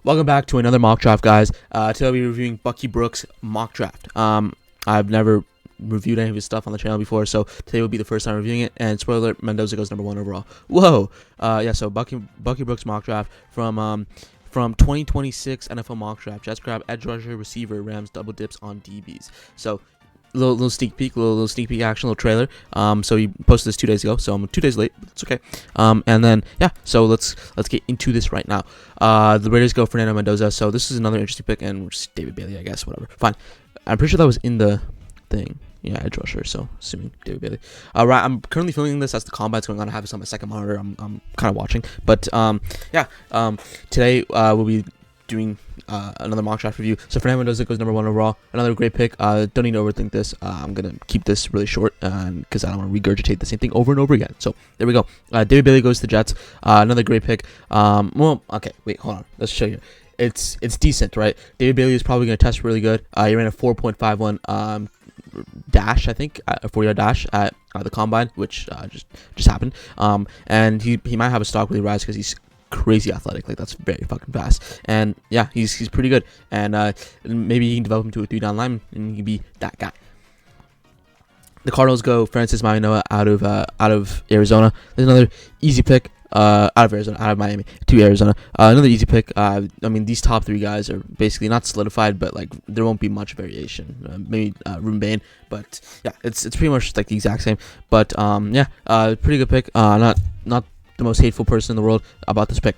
Welcome back to another mock draft, guys. Today I'll be reviewing Bucky Brooks' mock draft. I've never reviewed any of his stuff on the channel before, so today will be the first time reviewing it. And spoiler alert, Mendoza goes #1 overall. Whoa! So Bucky Brooks mock draft from 2026 NFL mock draft. Jets grab edge rusher, receiver. Rams double dips on DBs. So little sneak peek, little sneak peek action, little trailer. So he posted this 2 days ago, so I'm 2 days late, but it's okay. And then so let's get into this right now. The Raiders go Fernando Mendoza. So this is another interesting pick, and just David Bailey, I guess, whatever. Fine. I'm pretty sure that was in the thing. Yeah, edge rusher. So assuming David Bailey. Right. I'm currently filming this as the combine's going on. I have this on my second monitor. I'm kind of watching, but today we'll be doing another mock draft review. So Fernando Mendoza goes #1 overall. Another great pick. Don't need to overthink this. I'm gonna keep this really short because I don't want to regurgitate the same thing over and over again. So there we go. David Bailey goes to the Jets. Another great pick. Okay, wait, hold on. Let's show you. It's decent, right? David Bailey is probably gonna test really good. He ran a 4.51 dash, I think, a 40-yard dash at the combine, which just happened. And he might have a stock really rise because he's crazy athletic. Like, that's very fucking fast. And yeah, he's pretty good. And maybe you can develop him to a 3-down lineman and he can be that guy. The Cardinals go Francis Mauigoa out of Arizona. There's another easy pick. Out of Miami to Arizona. Another easy pick. I mean, these top 3 guys are basically not solidified, but like there won't be much variation. Maybe Ruben Bain, but yeah, it's pretty much like the exact same. But pretty good pick. Not the most hateful person in the world about this pick.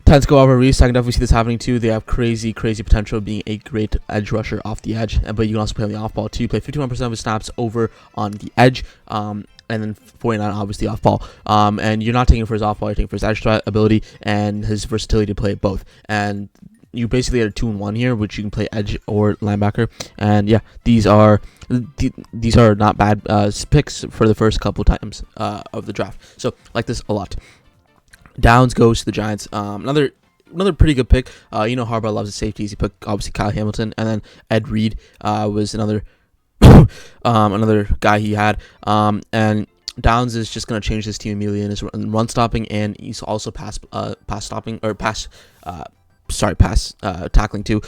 Titans go over Reese. I can definitely see this happening too. They have crazy potential of being a great edge rusher off the edge, but you can also play on the off ball too. Play 51% of his snaps over on the edge, and then 49 obviously off ball. And you're not taking it for his off ball, you're taking for his edge threat ability and his versatility to play both. And you basically had a 2-in-1 here, which you can play edge or linebacker. And yeah, these are not bad picks for the first couple times of the draft. So like this a lot. Downs goes to the Giants. Another pretty good pick. Harbaugh loves the safeties. He picked obviously Kyle Hamilton, and then Ed Reed was another another guy he had. And Downs is just gonna change his team immediately in his run stopping, and he's also pass tackling too.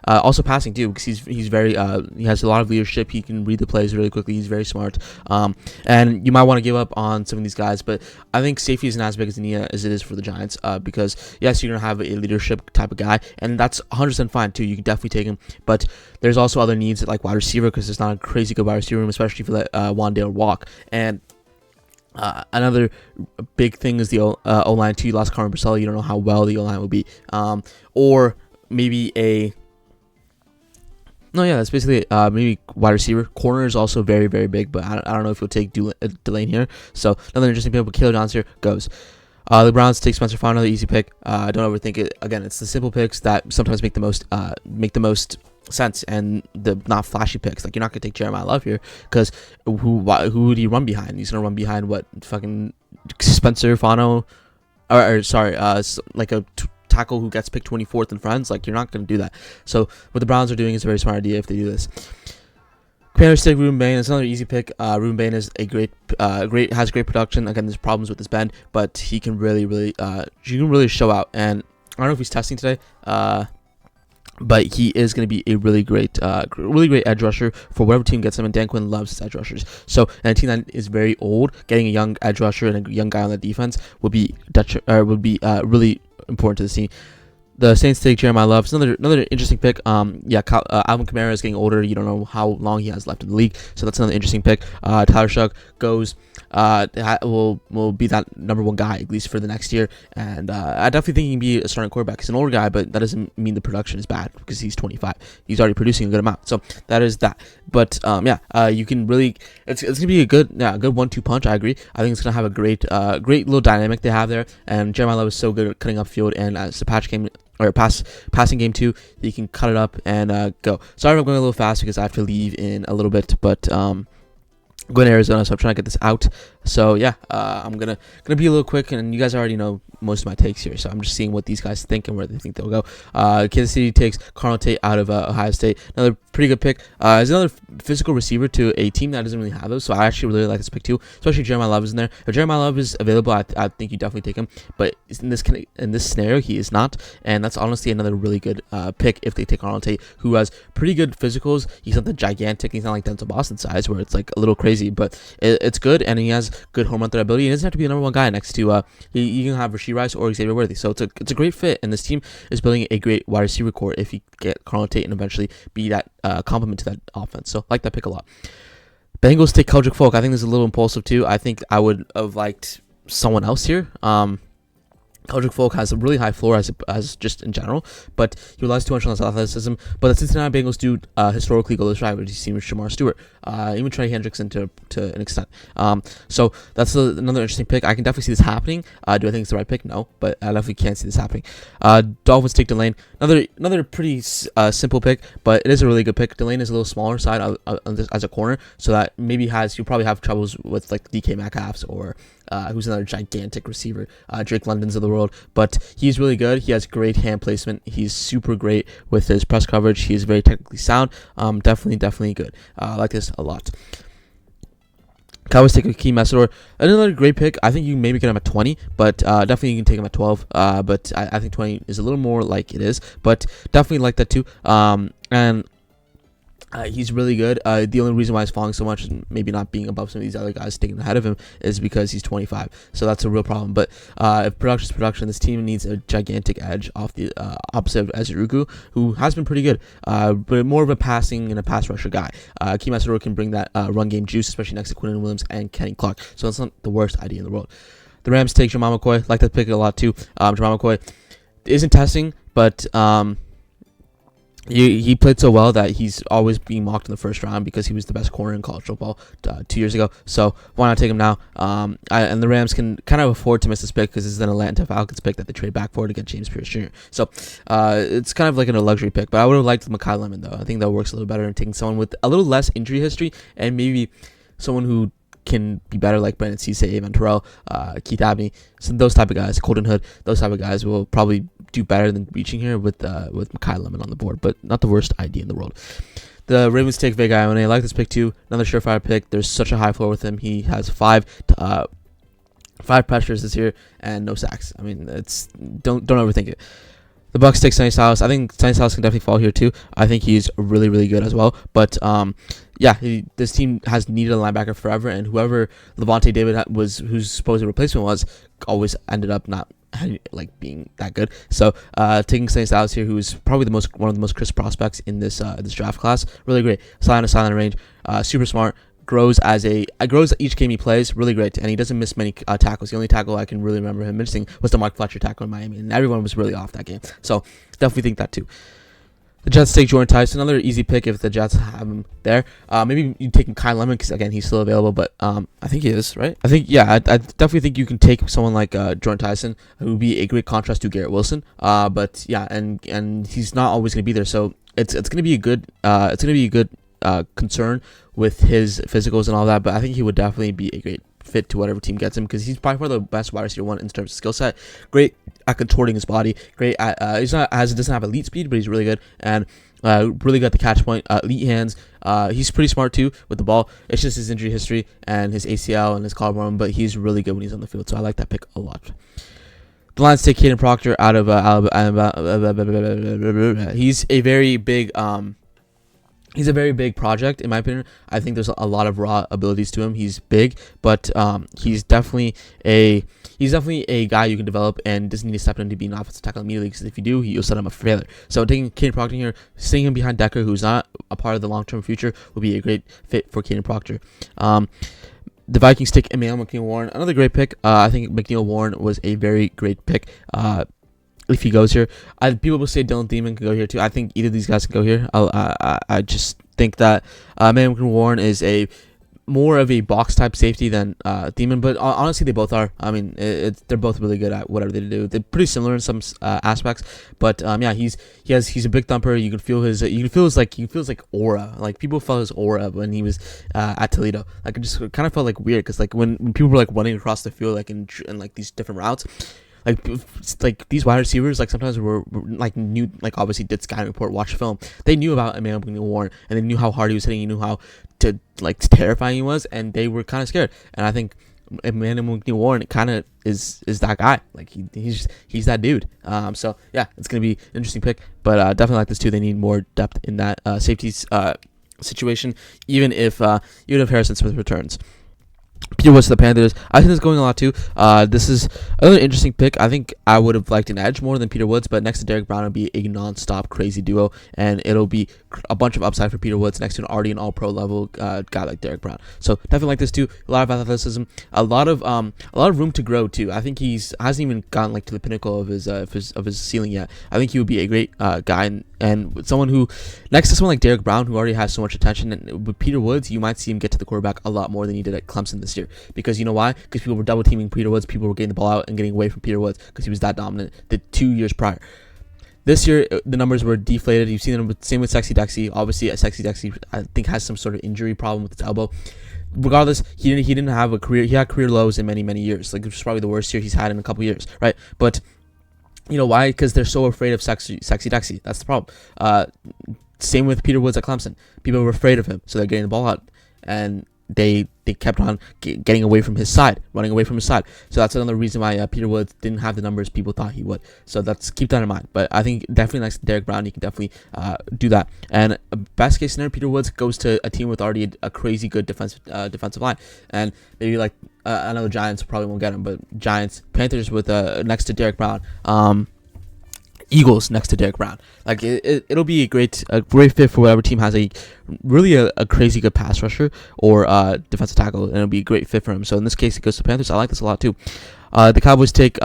Also passing too, because he's very he has a lot of leadership. He can read the plays really quickly. He's very smart. And you might want to give up on some of these guys, but I think safety isn't as big as as it is for the Giants, because yes, you're gonna have a leadership type of guy, and that's 100% fine too. You can definitely take him, but there's also other needs like wide receiver, because there's not a crazy good wide receiver room, especially for that Wandale Walk. And another big thing is the O-line too. You lost Carmen Brusselli. You don't know how well the O-line will be, or maybe that's basically maybe wide receiver. Corner is also very big, but I don't know if you'll take Delane here. So another interesting pick, but Caleb Downs here goes. The Browns take Spencer Fowler, another easy pick. Don't overthink it. Again, it's the simple picks that sometimes make the most sense, and the not flashy picks. Like, you're not gonna take Jeremiah Love here, because who do you run behind? He's gonna run behind what, fucking Spencer Fano, like a tackle who gets picked 24th in friends. Like, you're not going to do that. So what the Browns are doing is a very smart idea if they do this. Commanders take Ruben Bain. It's another easy pick. Ruben Bain is a has great production. Again, there's problems with his bend, but he can really show out. And I don't know if he's testing today, but he is going to be a really great edge rusher for whatever team gets him. And Dan Quinn loves his edge rushers. So a team that is very old, getting a young edge rusher and a young guy on the defense would be really important to the team. The Saints take Jeremiah Love. It's another interesting pick. Alvin Kamara is getting older. You don't know how long he has left in the league, so that's another interesting pick. Tyler Shough goes. Will be that #1 guy, at least for the next year. And I definitely think he can be a starting quarterback. He's an older guy, but that doesn't mean the production is bad, because he's 25. He's already producing a good amount. So that is that. But you can really, it's gonna be a good 1-2 punch. I agree. I think it's gonna have a great little dynamic they have there. And Jeremiah Love is so good at cutting up field, and as a passing game too, he can cut it up and go. Sorry if I'm going a little fast because I have to leave in a little bit, but I'm going to Arizona, so I'm trying to get this out. So yeah, I'm gonna be a little quick, and you guys already know most of my takes here. So I'm just seeing what these guys think and where they think they'll go. Kansas City takes Carnell Tate out of Ohio State. Another pretty good pick. Is another physical receiver to a team that doesn't really have those. So I actually really like this pick too, especially Jeremiah Love is in there. If Jeremiah Love is available, I think you definitely take him. But in this scenario, he is not, and that's honestly another really good pick if they take Carnell Tate, who has pretty good physicals. He's not the gigantic. He's not like Denzel Boston size, where it's like a little crazy, but it's good, and he has good home run threat ability. He doesn't have to be the number one guy next to you can have Rashee Rice or Xavier Worthy. So it's a great fit, and this team is building a great wide receiver core if you get Carnell Tate and eventually be that complement to that offense. So I like that pick a lot. Bengals take Keldrick Folk. I think this is a little impulsive too. I think I would have liked someone else here. Keldrick Folk has a really high floor as just in general, but he relies too much on his athleticism. But the Cincinnati Bengals do historically go this route, which you see with Shamar Stewart, even Trey Hendrickson to an extent. So that's another interesting pick. I can definitely see this happening. Do I think it's the right pick? No, but I definitely can't see this happening. Dolphins take Delane. Another pretty simple pick, but it is a really good pick. Delane is a little smaller side as a corner, so that maybe you'll probably have troubles with like DK Metcalfs or who's another gigantic receiver, Drake London's of the world, but he's really good. He has great hand placement. He's super great with his press coverage. He's very technically sound. Definitely good. I like this a lot. Cowboys take Hakeem Messidor. Another great pick. I think you maybe get him at 20, but definitely you can take him at 12. But I think 20 is a little more like it is, but definitely like that too. And he's really good. The only reason why he's falling so much is maybe not being above some of these other guys taking ahead of him is because he's 25. So that's a real problem. But if production is production, this team needs a gigantic edge off the opposite of Ezeruku, who has been pretty good, but more of a passing and a pass rusher guy. Hakeem Messidor can bring that run game juice, especially next to Quinnen Williams and Kenny Clark. So that's not the worst idea in the world. The Rams take Jamal McCoy. Like that pick a lot too. Jamal McCoy isn't testing, but he played so well that he's always being mocked in the first round because he was the best corner in college football 2 years ago. So why not take him now? And the Rams can kind of afford to miss this pick because this is an Atlanta Falcons pick that they trade back for to get James Pierce Jr. So it's kind of like a luxury pick. But I would have liked Mekhi Lemon though. I think that works a little better in taking someone with a little less injury history and maybe someone who can be better like Brandon Cisse, Evan Terrell, Keith Abney, so those type of guys, Colton Hood, those type of guys will probably do better than reaching here with Mekhi Lemon on the board, but not the worst idea in the world. The Ravens take Vega Ione. I like this pick too. Another surefire pick. There's such a high floor with him. He has five pressures this year and no sacks. I mean, don't overthink it. The Bucks take Sonny Styles. I think Sonny Styles can definitely fall here too. I think he's really, really good as well. But this team has needed a linebacker forever, and whoever Levante David whose supposed replacement was, always ended up not like being that good. So taking Sonny Styles here, who's probably one of the most crisp prospects in this draft class, really great. Silent range, super smart. Grows each game he plays, really great, and he doesn't miss many tackles. The only tackle I can really remember him missing was the Mark Fletcher tackle in Miami, and everyone was really off that game. So definitely think that too. The Jets take Jordan Tyson, another easy pick if the Jets have him there. Maybe you take Kyle Lemon because again he's still available, but I think he is, right? I definitely think you can take someone like Jordan Tyson, who would be a great contrast to Garrett Wilson. But yeah, and he's not always going to be there, so it's going to be a good concern with his physicals and all that, but I think he would definitely be a great fit to whatever team gets him because he's by far the best wide receiver one in terms of skill set. Great at contorting his body. Great at doesn't have elite speed, but he's really good and really good at the catch point. Elite hands. He's pretty smart too with the ball. It's just his injury history and his ACL and his collarbone, but he's really good when he's on the field. So I like that pick a lot. The Lions take Caden Proctor out of Alabama. He's a very big project in my opinion. I think there's a lot of raw abilities to him. He's big, but he's definitely a guy you can develop and doesn't need to step into being an offensive tackle immediately because if you do, you'll set him up for failure. So taking Caden Proctor here, sitting him behind Decker, who's not a part of the long-term future, will be a great fit for Caden Proctor. The Vikings take Emmanuel McNeil-Warren, another great pick. I think McNeil-Warren was a very great pick. If he goes here, people will say Dylan Thiemann can go here too. I think either of these guys can go here. I just think that Emmanuel McNeil-Warren is a more of a box type safety than Thiemann, but honestly, they both are. I mean, they're both really good at whatever they do. They're pretty similar in some aspects, but yeah, he's a big thumper. You can feel his like aura. Like people felt his aura when he was at Toledo. Like it just kind of felt like weird because like when people were like running across the field like in like these different routes. Like these wide receivers, like sometimes were like knew, like obviously did scouting report, watch film. They knew about Emmanuel Warren, and they knew how hard he was hitting. He knew how terrifying he was, and they were kind of scared. And I think Emmanuel Warren kind of is that guy. Like he's that dude. So yeah, it's gonna be an interesting pick, but definitely like this too. They need more depth in that safeties situation, even if Harrison Smith returns. Peter Woods to the Panthers. I think this is going a lot too. This is another interesting pick. I think I would have liked an edge more than Peter Woods, but next to Derek Brown, it'll be a non-stop crazy duo, and it'll be a bunch of upside for Peter Woods next to an already an All-Pro level guy like Derek Brown. So definitely like this too. A lot of athleticism, a lot of room to grow too. I think hasn't even gotten like to the pinnacle of his ceiling yet. I think he would be a great guy and someone who next to someone like Derek Brown who already has so much attention. And with Peter Woods, you might see him get to the quarterback a lot more than he did at Clemson this year. Because you know why? Because people were double teaming Peter Woods. People were getting the ball out and getting away from Peter Woods because he was that dominant the 2 years prior. This year, the numbers were deflated. You've seen them same with Sexy Dexy. Obviously, Sexy Dexy, I think, has some sort of injury problem with his elbow. Regardless, he didn't have a career. He had career lows in many years. Like it was probably the worst year he's had in a couple years, right? But you know why? Because they're so afraid of Sexy Dexy. That's the problem. Same with Peter Woods at Clemson. People were afraid of him, so they're getting the ball out, and they kept on getting away from his side, running away from his side. So that's another reason why Peter Woods didn't have the numbers people thought he would. So keep that in mind. But I think definitely next to Derek Brown, he can definitely do that. And best case scenario, Peter Woods goes to a team with already a crazy good defensive line, and maybe like I know the Giants probably won't get him, but Giants, Panthers with next to Derek Brown. Eagles next to Derek Brown. Like it'll be a great fit for whatever team has a crazy good pass rusher or defensive tackle, and it'll be a great fit for him. So in this case, it goes to Panthers. I like this a lot too. The Cowboys take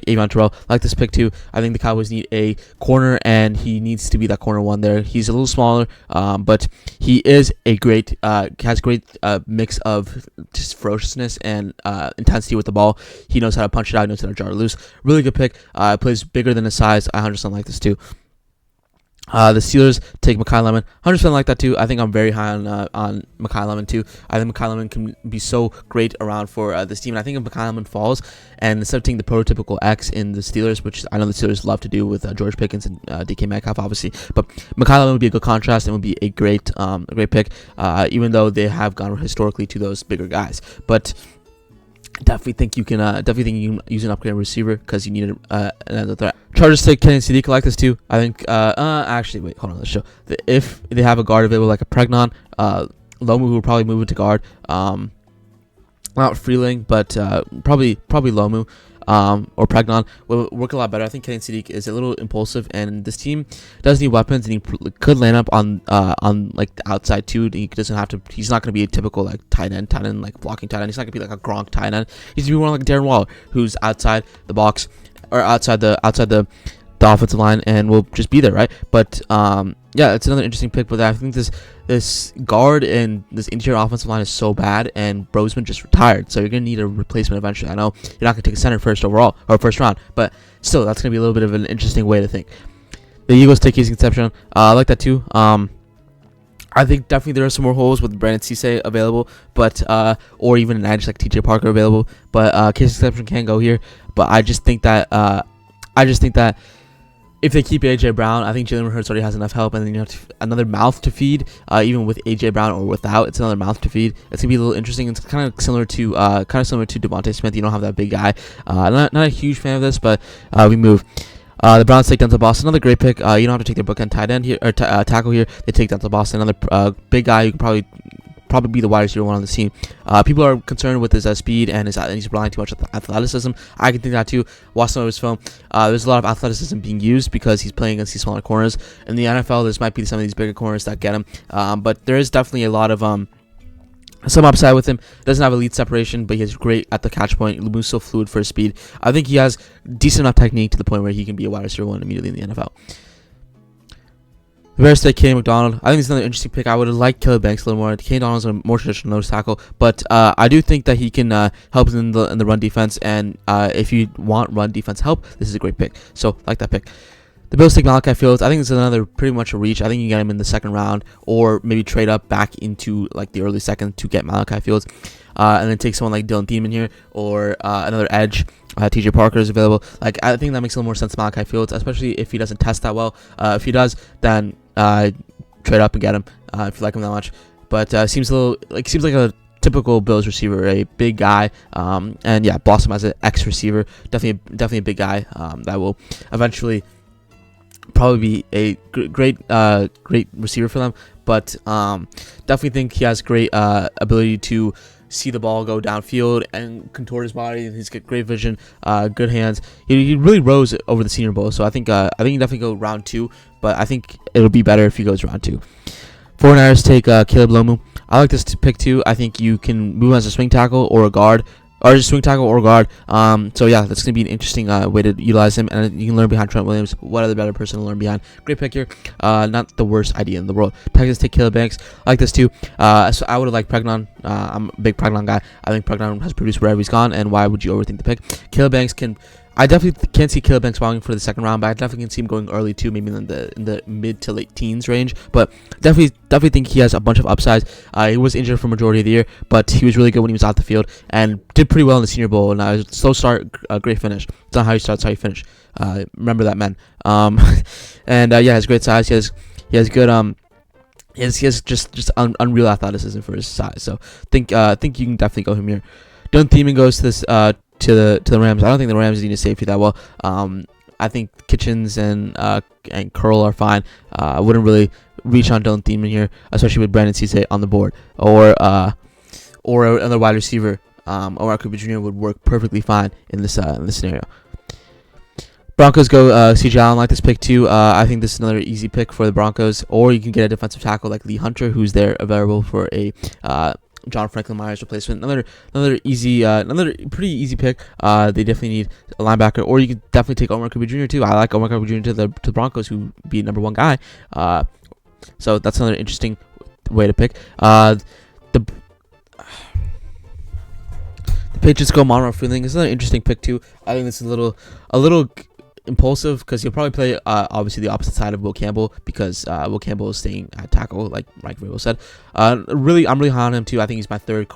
Avon Terrell. I like this pick too. I think the Cowboys need a corner, and he needs to be that corner one there. He's a little smaller, but he is a great has great mix of just ferociousness and intensity with the ball. He knows how to punch it out. He knows how to jar it loose. Really good pick. Plays bigger than his size. I 100% like this too. The Steelers take Mekhi Lemon. 100% like that too. I think I'm very high on Mekhi Lemon too. I think Mekhi Lemon can be so great around for this team. And I think if Mekhi Lemon falls, and instead of taking the prototypical X in the Steelers, which I know the Steelers love to do with George Pickens and DK Metcalf, obviously, but Mekhi Lemon would be a good contrast and would be a great pick. Even though they have gone historically to those bigger guys, but definitely think you can use an upgrade receiver because you need another threat. Chargers take Kenny Sadiq. I like this too. I think actually wait, hold on, let's show. If they have a guard available like a Pregnon, Lomu who will probably move into guard. Not Freeling, but probably Lomu. Or Pregnon will work a lot better. I think Kenny Sadiq is a little impulsive, and this team does need weapons, and he could land up on like the outside too. He doesn't have to. He's not going to be a typical like tight end like blocking tight end. He's not going to be like a Gronk tight end. He's going to be more like Darren Waller, who's outside the box or outside the offensive line, and will just be there, right? But yeah, it's another interesting pick. But I think this guard and this interior offensive line is so bad, and Brosman just retired, so you're gonna need a replacement eventually. I know you're not gonna take a center first overall or first round, but still, that's gonna be a little bit of an interesting way to think. The Eagles take Casey Concepcion. I like that too. I think definitely there are some more holes with Brandon Cisse available, but or even an edge like TJ Parker available. But Casey Concepcion can go here. But I just think that if they keep AJ Brown, I think Jalen Hurts already has enough help, and then you have another mouth to feed. Even with AJ Brown or without, it's another mouth to feed. It's gonna be a little interesting. It's kind of similar to Devontae Smith. You don't have that big guy. Not a huge fan of this, but we move. The Browns take Denzel Boston, another great pick. You don't have to take their bookend tight end here or tackle here. They take Denzel Boston, another big guy who can probably be the wide receiver one on the team. People are concerned with his speed and he's relying too much on athleticism. I can think that too. Watch some of his film. There's a lot of athleticism being used because he's playing against these smaller corners. In the NFL, there might be some of these bigger corners that get him. But there is definitely a lot of some upside with him. Doesn't have elite separation, but he's great at the catch point. He moves so fluid for his speed. I think he has decent enough technique to the point where he can be a wide receiver one immediately in the NFL. The Bears take Kenny McDonald. I think it's another interesting pick. I would have liked Caleb Banks a little more. Kenny McDonald's a more traditional nose tackle, but I do think that he can help in the run defense. And if you want run defense help, this is a great pick. So like that pick. The Bills take Malachi Fields. I think it's another pretty much a reach. I think you get him in the second round, or maybe trade up back into like the early second to get Malachi Fields, and then take someone like Dylan Thielen here, or another edge. TJ Parker is available. Like, I think that makes a little more sense to Malachi Fields, especially if he doesn't test that well. If he does, then trade up and get him if you like him that much. But seems like a typical Bills receiver, a big guy, and yeah, blossom as an X receiver. Definitely a big guy that will eventually probably be a great receiver for them. But definitely think he has great ability to see the ball go downfield and contort his body. He's got great vision, good hands. He really rose over the Senior Bowl, so I think he definitely go round 2, but I think it'll be better if he goes round 2. 49ers take Caleb Lomu. I like this pick too. I think you can move him as a swing tackle or a guard, or just swing tackle or guard. So yeah, that's gonna be an interesting way to utilize him, and you can learn behind Trent Williams. What other better person to learn behind? Great pick here. Not the worst idea in the world. Texans take Caleb Banks. I like this too. So I would have liked Pregnon. I'm a big Pregnon guy. I think Pregnon has produced wherever he's gone, and why would you overthink the pick? Caleb Banks can. I definitely can't see Caleb Banks falling for the second round, but I definitely can see him going early too, maybe in the mid to late teens range. But definitely think he has a bunch of upsides. He was injured for majority of the year, but he was really good when he was out the field and did pretty well in the Senior Bowl. And slow start, great finish. It's not how you start, it's how you finish. Remember that, man. And yeah, he has great size. He has good he has just unreal athleticism for his size. So think you can definitely go him here. Dylan Thielen goes to this to the Rams. I don't think the Rams need a safety that well. I think Kitchens and Curl are fine. I wouldn't really reach on Dylan Thielen here, especially with Brandon Cisse on the board, or another wide receiver. Omar Cooper Jr. would work perfectly fine in this scenario. Broncos go C.J. Allen. Like this pick too. I think this is another easy pick for the Broncos, or you can get a defensive tackle like Lee Hunter, who's there available for a John Franklin Myers replacement. Another pretty easy pick. They definitely need a linebacker, or you could definitely take Omar Cooper Jr. too. I like Omar Cooper Jr. to the Broncos, who be number one guy. So that's another interesting way to pick. The Patriots go Monroe Freeling. It's another interesting pick too. I think this is a little impulsive, because he'll probably play obviously the opposite side of Will Campbell, because Will Campbell is staying at tackle, like Mike Vrabel said. I'm really high on him too. I think he's my third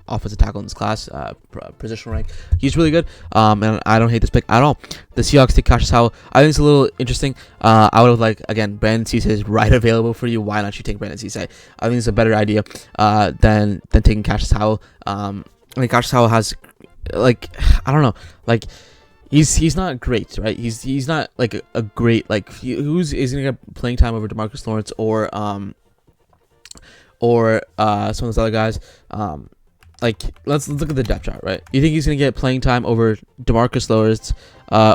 offensive tackle in this class, positional rank. He's really good, and I don't hate this pick at all. The Seahawks take Cassius Howell. I think it's a little interesting. I would have again, Brandon Cisse is right available for you. Why not you take Brandon Cisse? I think it's a better idea than taking Cassius Howell. I think Cassius Howell has I don't know, He's not great, right? He's not like a great, who's is gonna get playing time over DeMarcus Lawrence or some of those other guys. Let's look at the depth chart, right? You think he's gonna get playing time over DeMarcus Lawrence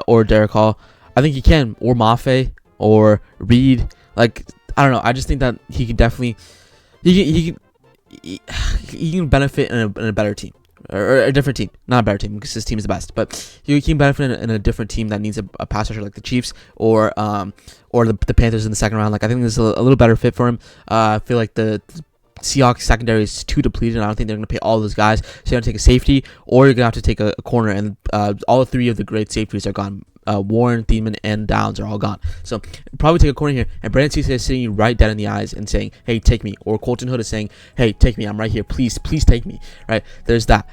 or Derek Hall? I think he can, or Mafe or Reed. I don't know. I just think that he could definitely he can benefit in a better team. Or a different team, not a better team, because his team is the best. But you can benefit in a different team that needs a pass rusher like the Chiefs or the Panthers in the second round. I think this is a little better fit for him. I feel like the Seahawks secondary is too depleted. I don't think they're going to pay all those guys. So you're going to take a safety, or you're going to have to take a corner. And all three of the great safeties are gone. Warren, Thielen, and Downs are all gone. So probably take a corner here. And Brandon Cisse is sitting you right down in the eyes and saying, "Hey, take me." Or Colton Hood is saying, "Hey, take me. I'm right here. Please take me." Right? There's that.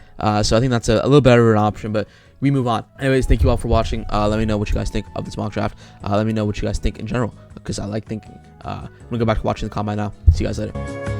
So I think that's a little better of an option. But we move on. Anyways, thank you all for watching. Let me know what you guys think of this mock draft. Let me know what you guys think in general, because I like thinking. I'm gonna go back to watching the combine now. See you guys later.